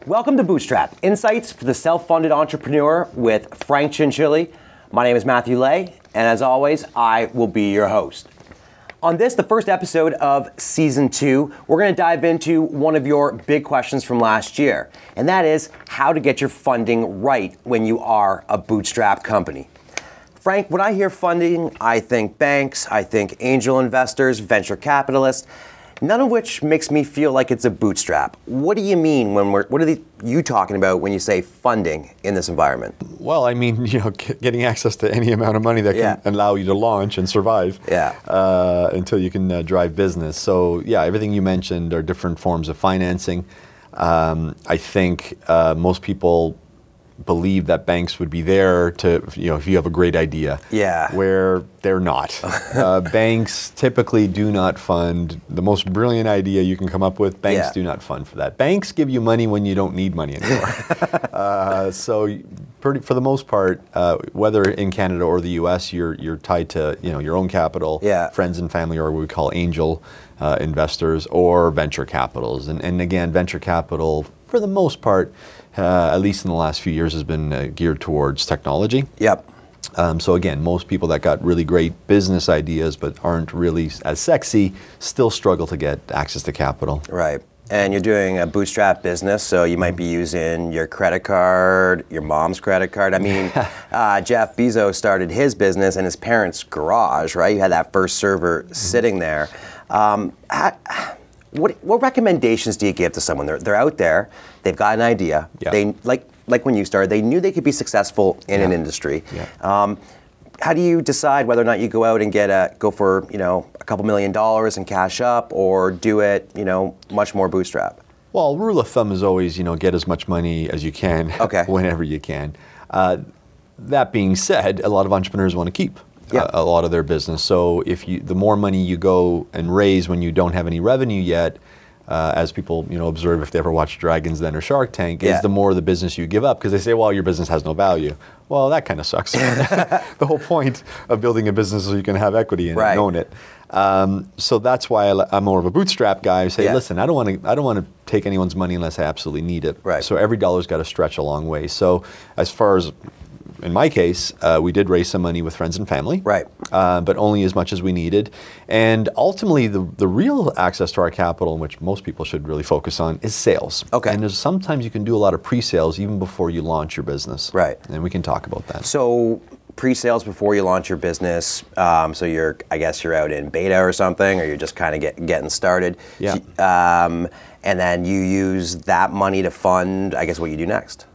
Welcome to Bootstrap, insights for the self-funded entrepreneur with Frank Chinchilli. My name is Matthew Lay, and as always, I will be your host. On this, the first episode of Season 2, we're going to dive into one of your big questions from last year, and that is how to get your funding right when you are a bootstrap company. Frank, when I hear funding, I think banks, I think angel investors, venture capitalists, none of which makes me feel like it's a bootstrap. What do you mean what are you talking about when you say funding in this environment? Well, I mean, getting access to any amount of money that can allow you to launch and survive until you can drive business. So yeah, everything you mentioned are different forms of financing. I think most people believe that banks would be there to, if you have a great idea. Yeah. Where they're not. Banks typically do not fund the most brilliant idea you can come up with. Banks do not fund for that. Banks give you money when you don't need money anymore. So for the most part, whether in Canada or the US, you're tied to your own capital, friends and family, or what we call angel investors, or venture capitals. And again, venture capital, for the most part, at least in the last few years, has been geared towards technology. Yep. So again, most people that got really great business ideas but aren't really as sexy still struggle to get access to capital. Right. And you're doing a bootstrap business, so you might be using your credit card, your mom's credit card. I mean, Jeff Bezos started his business in his parents' garage, right? You had that first server sitting there. What recommendations do you give to someone? They're out there, they've got an idea. They like when you started, they knew they could be successful in an industry. How do you decide whether or not you go out and go for a couple $1 million and cash up, or do it much more bootstrap? Well, rule of thumb is always get as much money as you can whenever you can. That being said, a lot of entrepreneurs want to keep a lot of their business. So the more money you go and raise when you don't have any revenue yet, as people observe if they ever watch Dragon's Den or Shark Tank, is the more the business you give up, because they say, well, your business has no value. Well, that kind of sucks. The whole point of building a business is so you can have equity in it and own it. So that's why I'm more of a bootstrap guy who say, listen, I don't want to take anyone's money unless I absolutely need it. Right. So every dollar's got to stretch a long way. So as far as in my case, we did raise some money with friends and family, but only as much as we needed. And ultimately, the real access to our capital, which most people should really focus on, is sales. And sometimes you can do a lot of pre-sales even before you launch your business. And we can talk about that. So pre-sales before you launch your business, so I guess you're out in beta or something, or you're just kind of getting started. And then you use that money to fund, I guess, what you do next.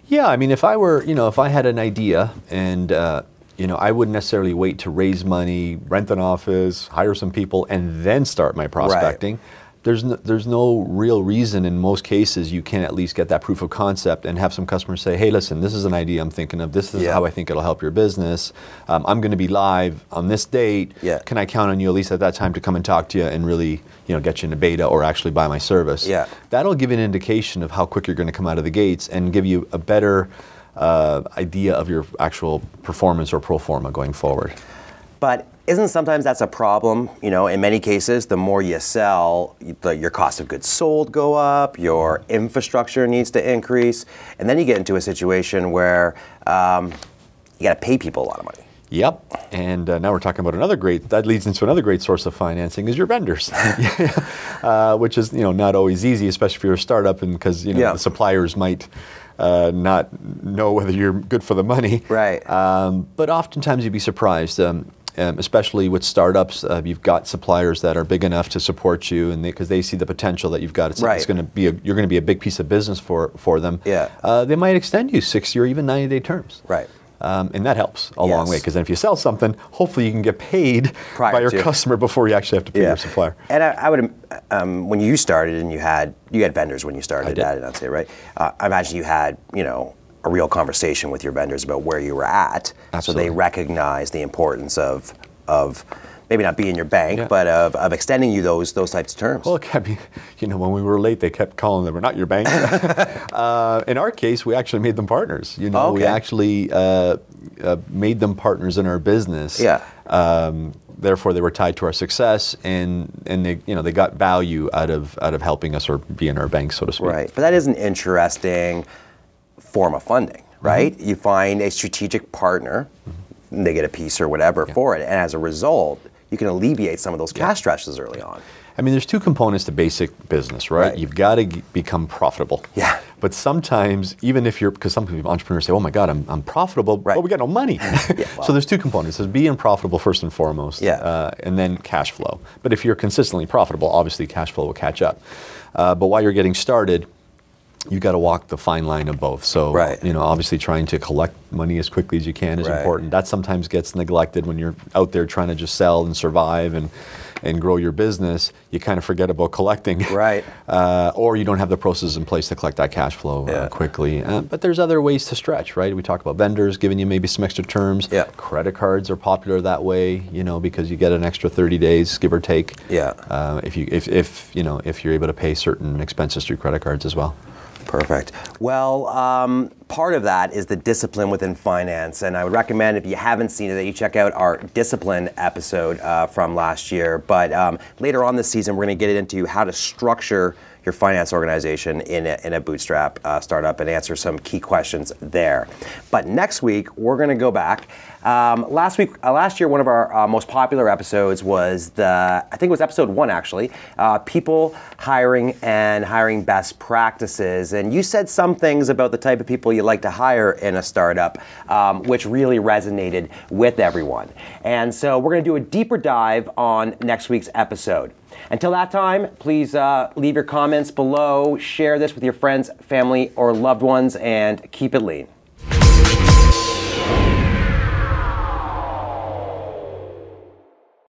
Yeah, I mean, if I had an idea and, I wouldn't necessarily wait to raise money, rent an office, hire some people, and then start my prospecting. There's no real reason in most cases you can at least get that proof of concept and have some customers say, hey, listen, this is an idea I'm thinking of. This is how I think it'll help your business. I'm going to be live on this date. Can I count on you at least at that time to come and talk to you and really get you into beta or actually buy my service? That'll give you an indication of how quick you're going to come out of the gates and give you a better idea of your actual performance or pro forma going forward. But isn't sometimes that's a problem? In many cases, the more you sell, your cost of goods sold go up, your infrastructure needs to increase, and then you get into a situation where you got to pay people a lot of money. Yep, and now we're talking about that leads into another great source of financing is your vendors, which is not always easy, especially if you're a startup, and because the suppliers might not know whether you're good for the money. But oftentimes you'd be surprised. Especially with startups, you've got suppliers that are big enough to support you, and because they see the potential that you've got, it's going to be you're going to be a big piece of business for them. They might extend you 60 or even 90-day terms. And that helps a long way, because then if you sell something, hopefully you can get paid by your customer before you actually have to pay your supplier. And I would, when you started and you had vendors when you started, I'd say, right? I imagine you had, a real conversation with your vendors about where you were at, so they recognize the importance of maybe not being your bank, but of extending you those types of terms. Well, I mean, when we were late, they kept calling them, we're not your bank. In our case, we actually made them partners. We actually made them partners in our business. therefore they were tied to our success, and they got value out of helping us or being our bank, so to speak. Right, but that is an interesting form of funding, right? You find a strategic partner, they get a piece or whatever for it, and as a result, you can alleviate some of those cash stresses early on. I mean, there's two components to basic business, right? You've got to become profitable. Yeah. But sometimes, even if because some people, entrepreneurs say, oh my God, I'm profitable, but we got no money. So there's two components. There's being profitable first and foremost, and then cash flow. But if you're consistently profitable, obviously cash flow will catch up. But while you're getting started, you got to walk the fine line of both. So, obviously trying to collect money as quickly as you can is important. That sometimes gets neglected when you're out there trying to just sell and survive and grow your business. You kind of forget about collecting. Or you don't have the processes in place to collect that cash flow quickly. But there's other ways to stretch, right? We talk about vendors giving you maybe some extra terms. Credit cards are popular that way, because you get an extra 30 days, give or take. If you're able to pay certain expenses through credit cards as well. Perfect. Well, part of that is the discipline within finance, and I would recommend, if you haven't seen it, that you check out our discipline episode from last year. But later on this season, we're going to get into how to structure your finance organization in a bootstrap startup and answer some key questions there. But next week, we're going to go back. Last year, one of our most popular episodes was I think it was episode 1 actually, people hiring and hiring best practices. And you said some things about the type of people you like to hire in a startup, which really resonated with everyone. And so we're going to do a deeper dive on next week's episode. Until that time, please leave your comments below, share this with your friends, family, or loved ones, and keep it lean.